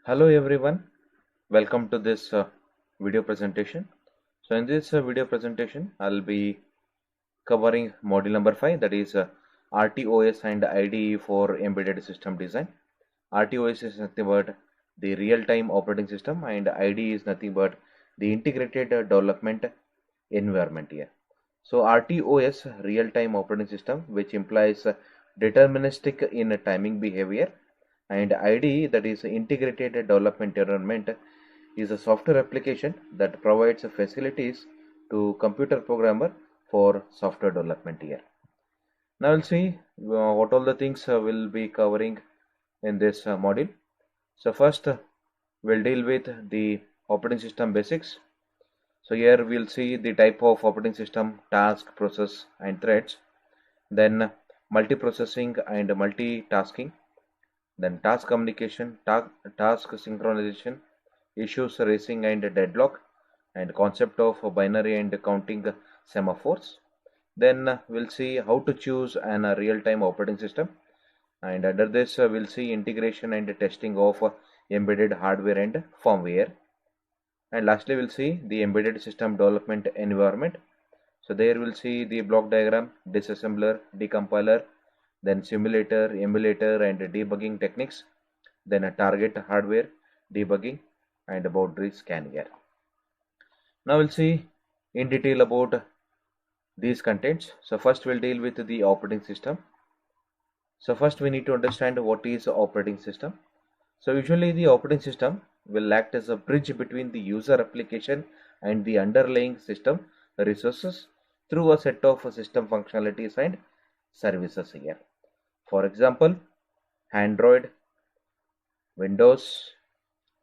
Hello everyone, welcome to this video presentation. So in this video presentation, I'll be covering module number 5, that is RTOS and IDE for embedded system design. RTOS is nothing but the real-time operating system and IDE is nothing but the integrated development environment here. So RTOS, real-time operating system, which implies deterministic in timing behavior, and IDE, that is integrated development environment, is a software application that provides facilities to computer programmer for software development here. Now we'll see what all the things we'll be covering in this module. So first we'll deal with the operating system basics. So here we'll see the type of operating system, task, process and threads, then multiprocessing and multitasking, then task communication, task synchronization, issues raising and deadlock, and concept of binary and counting semaphores. Then we'll see how to choose an real-time operating system, and under this we'll see integration and testing of embedded hardware and firmware, and lastly we'll see the embedded system development environment. So there we'll see the block diagram, disassembler, decompiler, then simulator, emulator and debugging techniques, then a target hardware, debugging and boundary scan here. Now we'll see in detail about these contents. So first we'll deal with the operating system. So first we need to understand what is operating system. So usually the operating system will act as a bridge between the user application and the underlying system resources through a set of system functionalities and services here. For example, Android, Windows,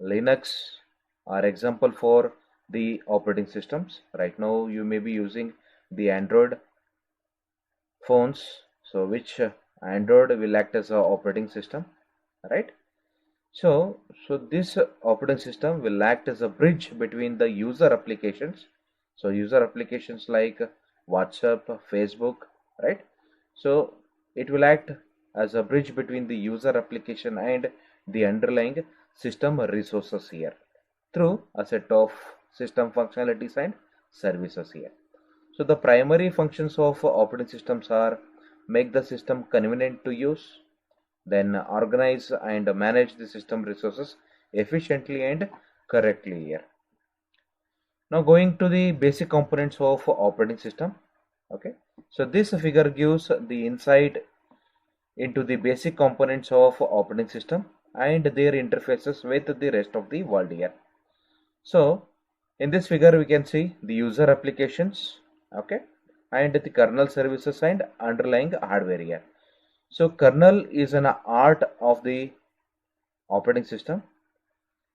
Linux are example for the operating systems. Right now you may be using the Android phones, so which Android will act as a operating system, right? So this operating system will act as a bridge between the user applications. So user applications like WhatsApp, Facebook, right? So it will act as a bridge between the user application and the underlying system resources here through a set of system functionalities and services here. So the primary functions of operating systems are make the system convenient to use, then organize and manage the system resources efficiently and correctly here. Now going to the basic components of operating system. Okay, so this figure gives the insight into the basic components of operating system and their interfaces with the rest of the world here. So in this figure we can see the user applications, okay, and the kernel services and underlying hardware here. So kernel is an art of the operating system.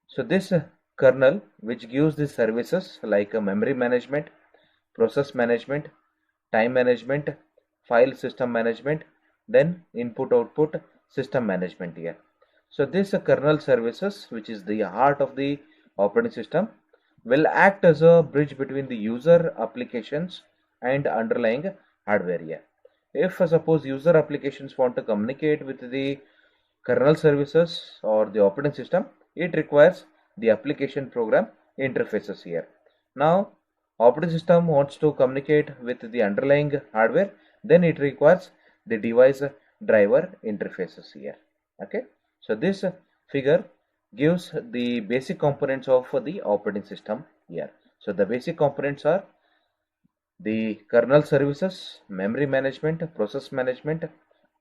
So this kernel which gives the services like memory management, process management, time management, file system management, then input output system management here. So this kernel services, which is the heart of the operating system, will act as a bridge between the user applications and underlying hardware here. If suppose user applications want to communicate with the kernel services or the operating system, it requires the application program interfaces here. Now operating system wants to communicate with the underlying hardware, then it requires the device driver interfaces here. Okay, so this figure gives the basic components of the operating system here. So the basic components are the kernel services, memory management, process management,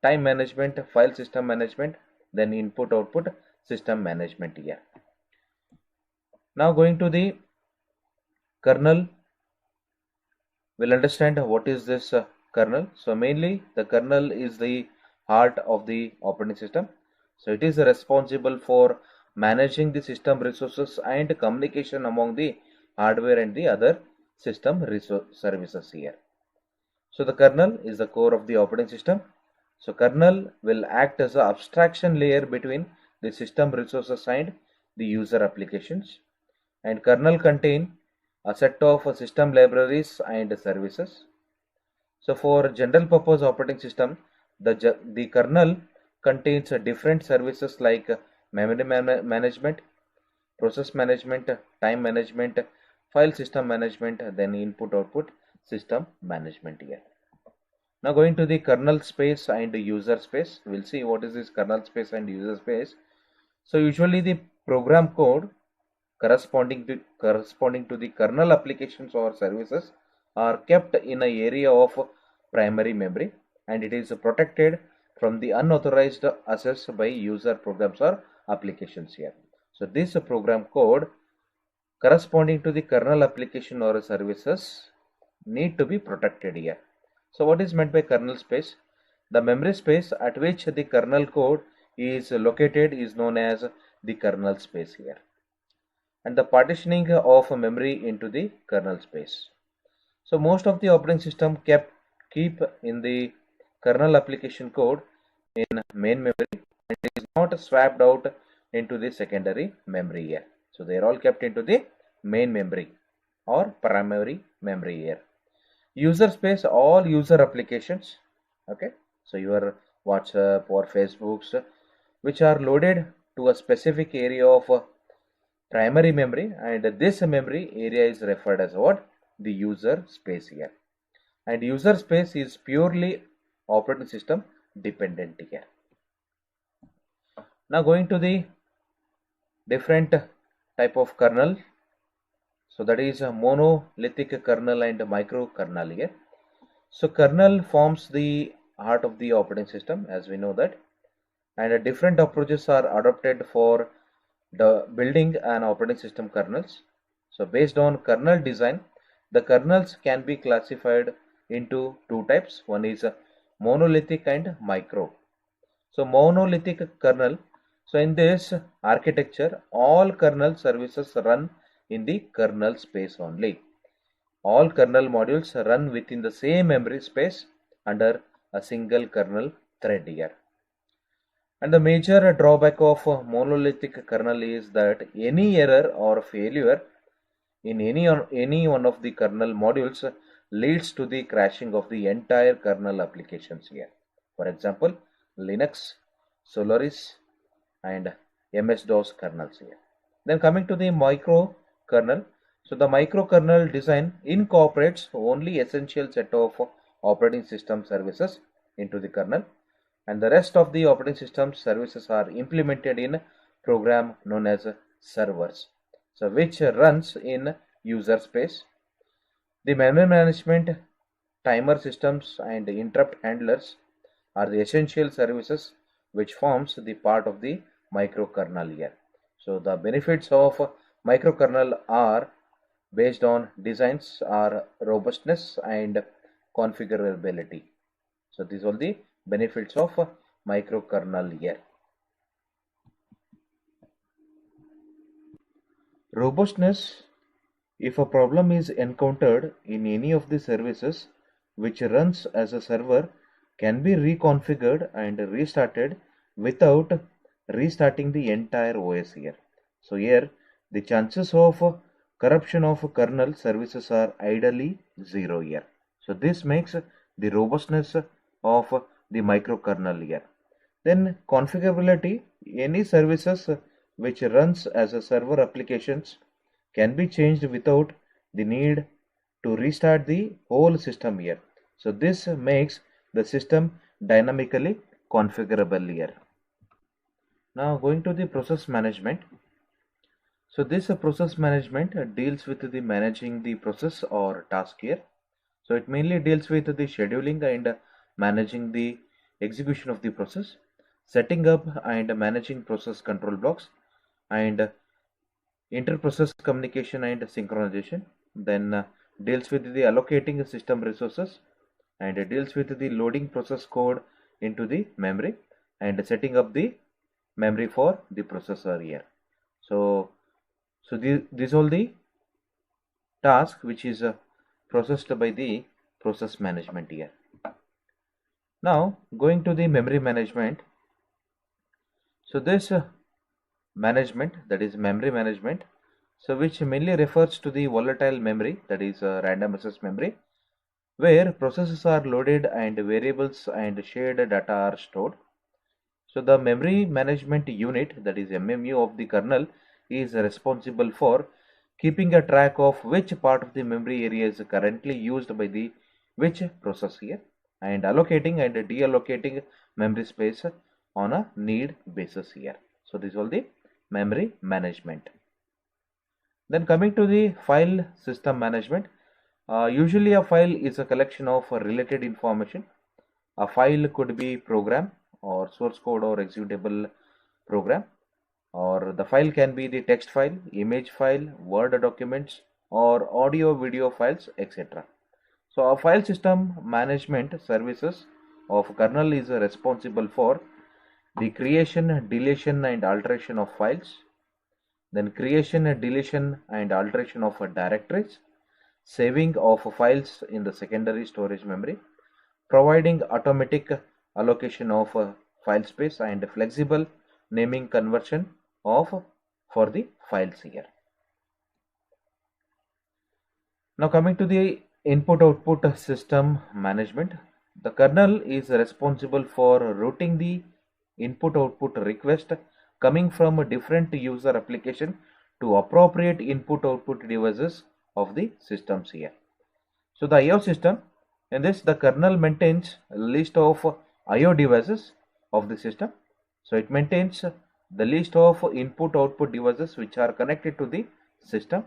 time management, file system management, then input output system management here. Now going to the kernel, we'll understand what is this kernel. So mainly the kernel is the heart of the operating system. So it is responsible for managing the system resources and communication among the hardware and the other system services here. So the kernel is the core of the operating system. So kernel will act as an abstraction layer between the system resources and the user applications, and kernel contain a set of system libraries and services. So for general purpose operating system, the kernel contains different services like memory management, process management, time management, file system management, then input output system management here. Now going to the kernel space and user space, we'll see what is this kernel space and user space. So usually the program code corresponding to the kernel applications or services are kept in an area of primary memory, and it is protected from the unauthorized access by user programs or applications here. So this program code corresponding to the kernel application or services need to be protected here. So what is meant by kernel space? The memory space at which the kernel code is located is known as the kernel space here, and the partitioning of memory into the kernel space. So most of the operating system keep in the kernel application code in main memory, and it is not swapped out into the secondary memory here. So they are all kept into the main memory or primary memory here. User space, all user applications, okay, so your WhatsApp or Facebooks, which are loaded to a specific area of primary memory, and this memory area is referred as what? The user space here. And user space is purely operating system dependent here. Now going to the different type of kernel. So that is a monolithic kernel and micro kernel here. So kernel forms the heart of the operating system, as we know that, and different approaches are adopted for the building an operating system kernels. So based on kernel design, the kernels can be classified into two types. One is monolithic and micro. So monolithic kernel, so in this architecture, all kernel services run in the kernel space only. All kernel modules run within the same memory space under a single kernel thread here. And the major drawback of monolithic kernel is that any error or failure in any one of the kernel modules leads to the crashing of the entire kernel applications here. For example, Linux, Solaris, and MS-DOS kernels here. Then coming to the micro kernel. So the microkernel design incorporates only essential set of operating system services into the kernel, and the rest of the operating system services are implemented in program known as servers, so which runs in user space. The memory management, timer systems, and interrupt handlers are the essential services which forms the part of the microkernel here. So the benefits of microkernel are based on designs are robustness and configurability. So these are the benefits of microkernel here. Robustness: if a problem is encountered in any of the services which runs as a server, can be reconfigured and restarted without restarting the entire OS here. So here the chances of corruption of kernel services are ideally zero here. So this makes the robustness of the microkernel here. Then configurability: any services which runs as a server applications can be changed without the need to restart the whole system here. So this makes the system dynamically configurable here. Now going to the process management. So this process management deals with the managing the process or task here. So it mainly deals with the scheduling and managing the execution of the process, setting up and managing process control blocks, and inter-process communication and synchronization. Then deals with the allocating system resources, and deals with the loading process code into the memory and setting up the memory for the processor here. So these all the task which is processed by the process management here. Now going to the memory management. So this management, that is memory management, so which mainly refers to the volatile memory, that is random access memory, where processes are loaded and variables and shared data are stored. So the memory management unit, that is MMU of the kernel, is responsible for keeping a track of which part of the memory area is currently used by the which process here, and allocating and deallocating memory space on a need basis here. So this is all the memory management. Then coming to the file system management, usually a file is a collection of related information. A file could be program or source code or executable program, or the file can be the text file, image file, word documents, or audio video files, etc. So a file system management services of kernel is responsible for the creation, deletion and alteration of files, then creation, deletion and alteration of directories, saving of files in the secondary storage memory, providing automatic allocation of file space and flexible naming conversion of for the files here. Now coming to the input output system management, the kernel is responsible for routing the input output request coming from a different user application to appropriate input output devices of the systems here. So the IO system, in this the kernel maintains a list of IO devices of the system. So it maintains the list of input output devices which are connected to the system,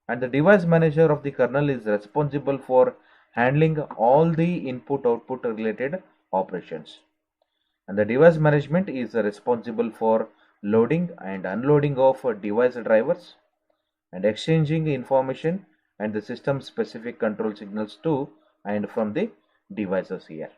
and the device manager of the kernel is responsible for handling all the input output related operations, and the device management is responsible for loading and unloading of device drivers and exchanging information and the system specific control signals to and from the devices here.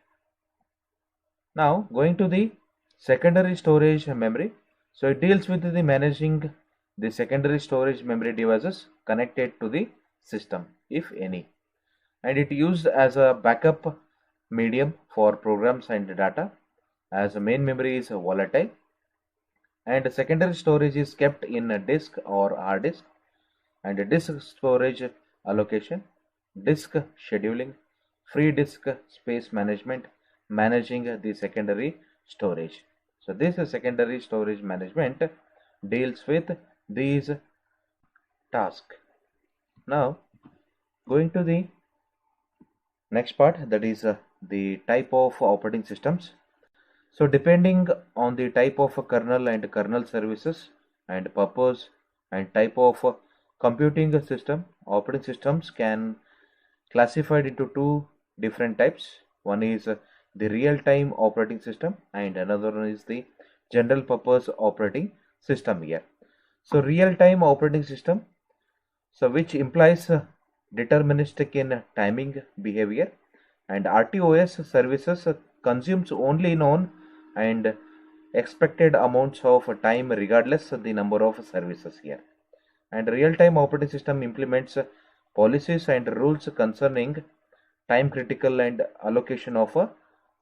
Now going to the secondary storage memory. So it deals with the managing the secondary storage memory devices connected to the system, if any, and it used as a backup medium for programs and data, as main memory is volatile, and secondary storage is kept in a disk or hard disk, and disk storage allocation, disk scheduling, free disk space management, managing the secondary storage. So this secondary storage management deals with these tasks. Now going to the next part, that is the type of operating systems. So depending on the type of kernel and kernel services and purpose and type of computing system, operating systems can classified into two different types. One is the real-time operating system and another one is the general purpose operating system here. So real-time operating system, so which implies deterministic in timing behavior, and RTOS services consumes only known and expected amounts of time regardless of the number of services here, and real-time operating system implements policies and rules concerning time critical and allocation of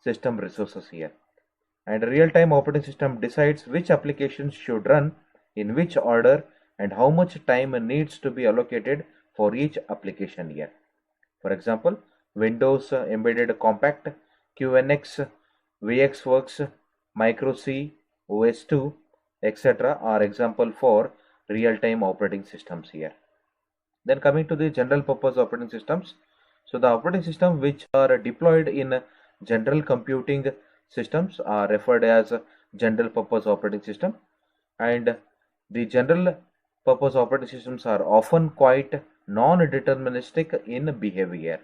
system resources here, and real-time operating system decides which applications should run in which order and how much time needs to be allocated for each application here. For example, Windows Embedded Compact, QNX, VxWorks, Micro C, OS2, etc. are example for real-time operating systems here. Then coming to the general purpose operating systems. So the operating system which are deployed in general computing systems are referred as general purpose operating system, and the general purpose operating systems are often quite non-deterministic in behavior.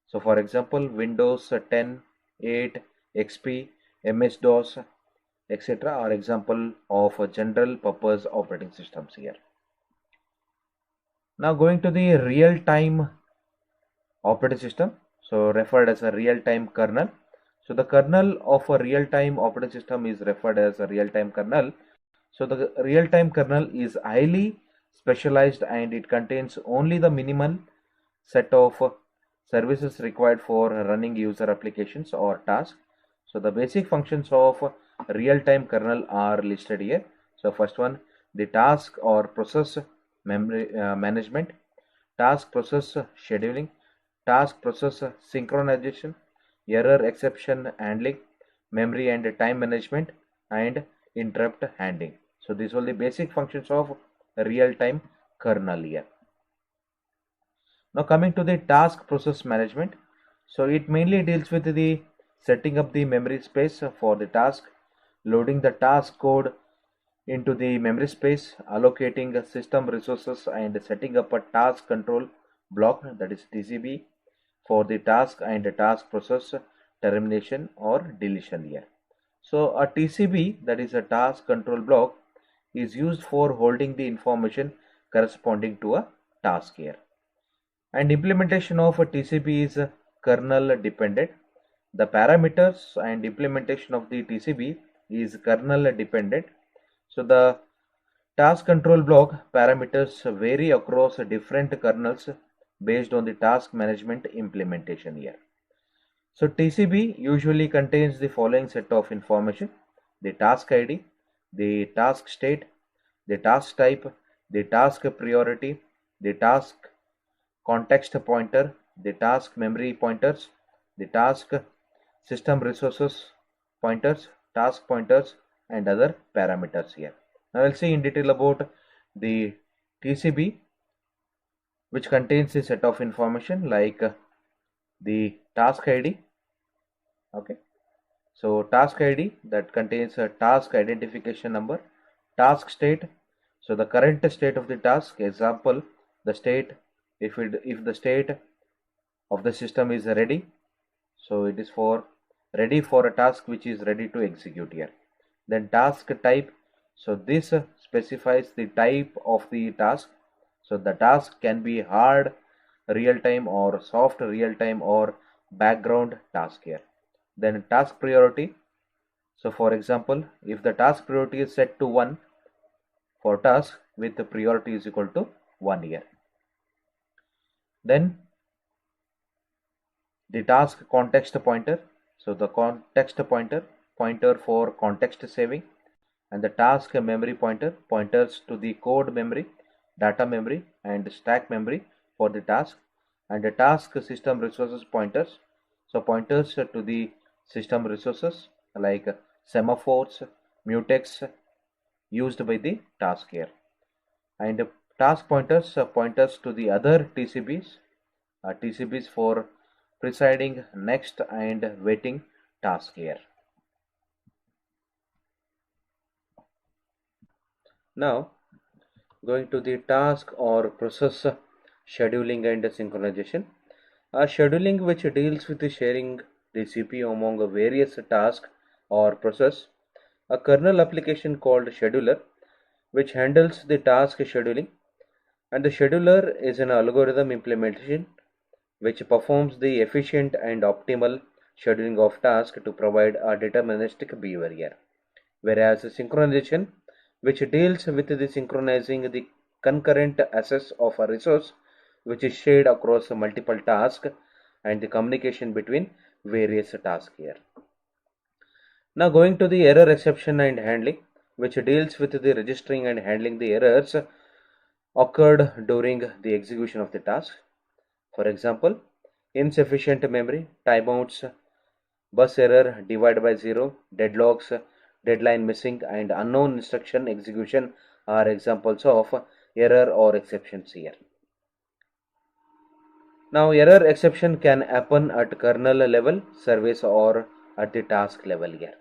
So for example, Windows 10, 8, XP, MS-DOS, etc. are example of general purpose operating systems here. Now going to the real-time operating system, so referred as a real-time kernel. So the kernel of a real-time operating system is referred as a real-time kernel. So the real-time kernel is highly specialized and it contains only the minimal set of services required for running user applications or tasks. So the basic functions of real-time kernel are listed here. So first one, the task or process memory management, task process scheduling, task process synchronization, error exception handling, memory and time management, and interrupt handling. So these are the basic functions of real-time kernel here. Now coming to the task process management, so it mainly deals with the setting up the memory space for the task, loading the task code into the memory space, allocating system resources, and setting up a task control block, that is TCB, for the task and the task process termination or deletion here. So a TCB, that is a task control block, is used for holding the information corresponding to a task here. And implementation of a TCB is kernel dependent. The parameters and implementation of the TCB is kernel dependent. So the task control block parameters vary across different kernels based on the task management implementation here. So TCB usually contains the following set of information: the task ID, the task state, the task type, the task priority, the task context pointer, the task memory pointers, the task system resources pointers, task pointers, and other parameters here. Now we'll see in detail about the TCB, which contains a set of information like the task ID. Okay, so task ID that contains a task identification number, task state, so the current state of the task, example the state, if the state of the system is ready, so it is for ready for a task which is ready to execute here. Then task type, so this specifies the type of the task, so the task can be hard real time or soft real time or background task here. Then task priority, so for example if the task priority is set to 1 for task with the priority is equal to 1 here. Then the task context pointer, so the context pointer for context saving, and the task memory pointer pointers to the code memory, data memory, and stack memory for the task, and the task system resources pointers, so pointers to the system resources like semaphores, mutex used by the task here, and task pointers pointers to the other TCBs for preceding, next, and waiting task here. Now going to the task or process scheduling and synchronization. Scheduling, which deals with the sharing the CPU among various tasks or process. A kernel application called scheduler, which handles the task scheduling, and the scheduler is an algorithm implementation which performs the efficient and optimal scheduling of tasks to provide a deterministic behavior. Whereas synchronization, which deals with the synchronizing the concurrent access of a resource which is shared across multiple tasks and the communication between various tasks here. Now going to the error exception and handling, which deals with the registering and handling the errors occurred during the execution of the task. For example, insufficient memory, timeouts, bus error, divide by zero, deadlocks, deadline missing, and unknown instruction execution are examples of error or exceptions here. Now error exception can happen at kernel level, service, or at the task level here.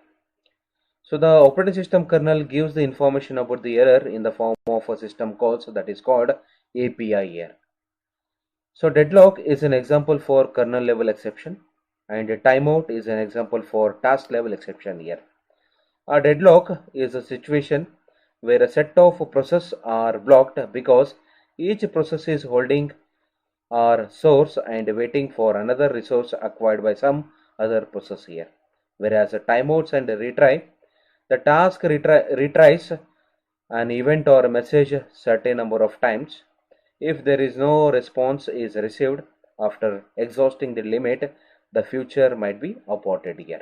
So the operating system kernel gives the information about the error in the form of a system calls that is called API here. So deadlock is an example for kernel level exception, and a timeout is an example for task level exception here. A deadlock is a situation where a set of processes are blocked because each process is holding our source and waiting for another resource acquired by some other process here. Whereas a timeouts and a retry, the task retries an event or a message certain number of times. If there is no response is received after exhausting the limit, the future might be aborted here.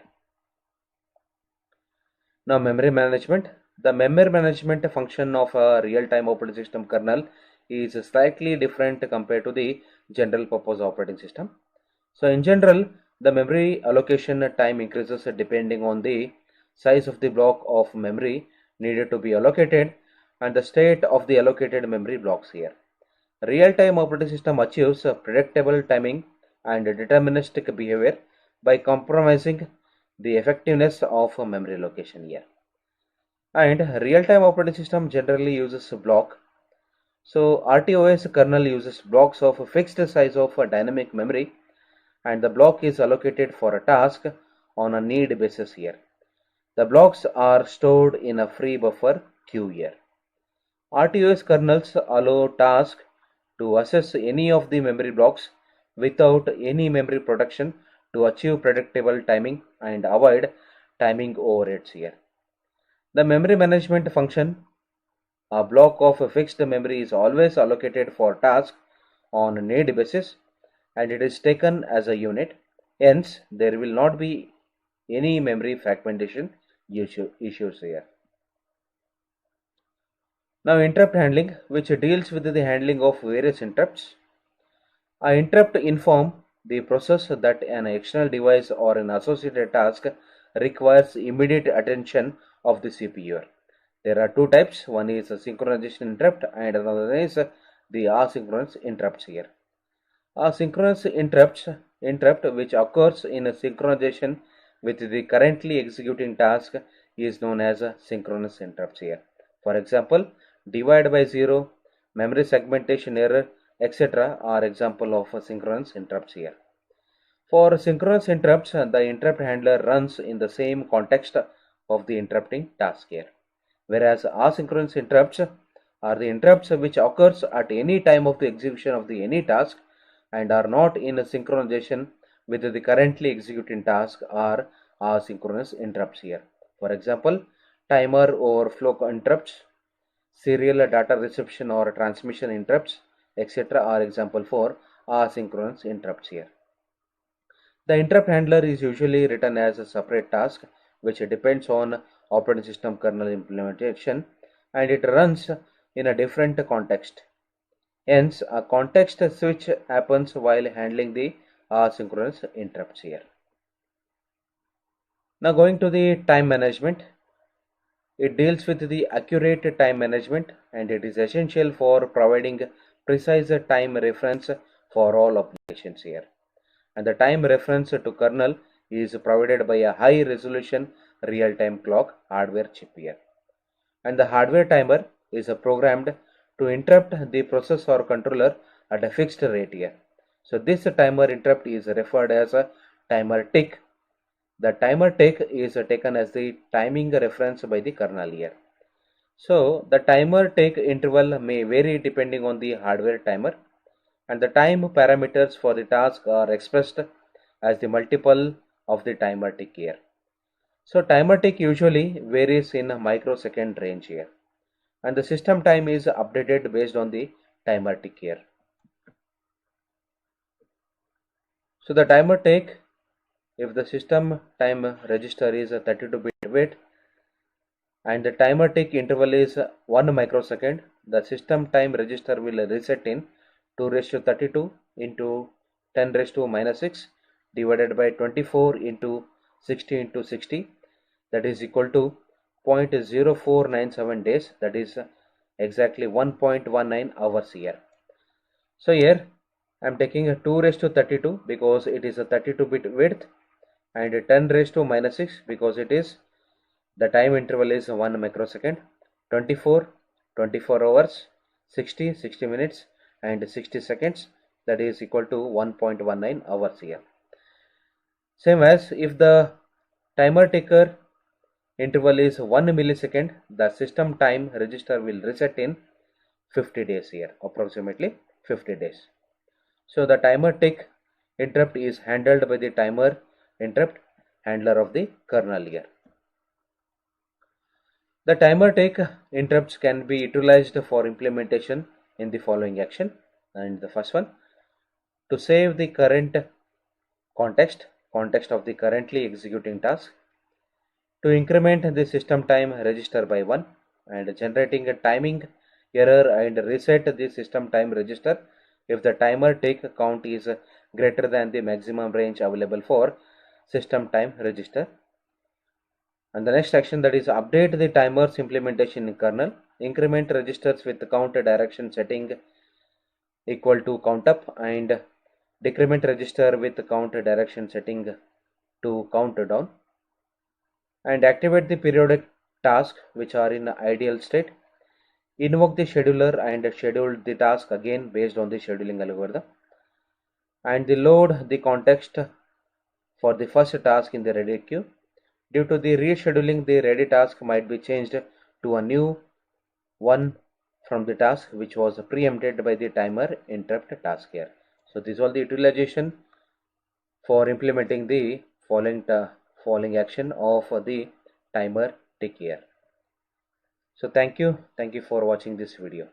Now memory management. The memory management function of a real-time operating system kernel is slightly different compared to the general purpose operating system. So in general, the memory allocation time increases depending on the size of the block of memory needed to be allocated and the state of the allocated memory blocks here. Real-time operating system achieves predictable timing and deterministic behavior by compromising the effectiveness of memory location here. And real-time operating system generally uses block. So RTOS kernel uses blocks of a fixed size of a dynamic memory, and the block is allocated for a task on a need basis here. The blocks are stored in a free buffer queue here. RTOS kernels allow tasks to access any of the memory blocks without any memory protection to achieve predictable timing and avoid timing overheads here. The memory management function, a block of a fixed memory is always allocated for tasks on a need basis and it is taken as a unit. Hence, there will not be any memory fragmentation issues here. Now, interrupt handling, which deals with the handling of various interrupts. An interrupt informs the process that an external device or an associated task requires immediate attention of the CPU. There are two types. One is a synchronization interrupt and another is the asynchronous interrupts here. Asynchronous interrupt which occurs in a synchronization with the currently executing task is known as a synchronous interrupts here. For example, divide by zero, memory segmentation error, etc. are example of synchronous interrupts here. For synchronous interrupts, the interrupt handler runs in the same context of the interrupting task here. Whereas asynchronous interrupts are the interrupts which occurs at any time of the execution of the any task and are not in a synchronization with the currently executing task are asynchronous interrupts here. For example, timer overflow interrupts, serial data reception or transmission interrupts, etc. are example for asynchronous interrupts here. The interrupt handler is usually written as a separate task which depends on operating system kernel implementation and it runs in a different context. Hence, a context switch happens while handling the asynchronous interrupts here. Now going to the time management. It deals with the accurate time management and it is essential for providing precise time reference for all applications here. And the time reference to kernel is provided by a high resolution real-time clock hardware chip here. And the hardware timer is programmed to interrupt the process or controller at a fixed rate here. So this timer interrupt is referred as a timer tick. The timer tick is taken as the timing reference by the kernel here. So the timer tick interval may vary depending on the hardware timer and the time parameters for the task are expressed as the multiple of the timer tick here. So timer tick usually varies in a microsecond range here and the system time is updated based on the timer tick here. So the timer tick, if the system time register is a 32-bit weight and the timer tick interval is 1 microsecond, the system time register will reset in 2^32 into 10^-6 divided by 24 into 60 into 60, that is equal to 0.0497 days, that is exactly 1.19 hours here. So here I am taking a 2^32 because it is a 32-bit width and 10^-6 because it is the time interval is 1 microsecond, 24 hours, 60 minutes and 60 seconds, that is equal to 1.19 hours here. Same as if the timer ticker interval is 1 millisecond, the system time register will reset in 50 days here, approximately 50 days. So the timer tick interrupt is handled by the timer interrupt handler of the kernel here. The timer tick interrupts can be utilized for implementation in the following action. And the first one, to save the current context of the currently executing task, to increment the system time register by 1 and generating a timing error and reset the system time register if the timer tick count is greater than the maximum range available for system time register. And the next action, that is update the timer's implementation in kernel increment registers with count direction setting equal to count up, and decrement register with count direction setting to count down, and activate the periodic tasks which are in ideal state. Invoke the scheduler and schedule the task again based on the scheduling algorithm, and the load the context for the first task in the ready queue. Due to the rescheduling, the ready task might be changed to a new one from the task which was preempted by the timer interrupt task here. So this was the utilization for implementing the following action of the timer tick here. So thank you for watching this video.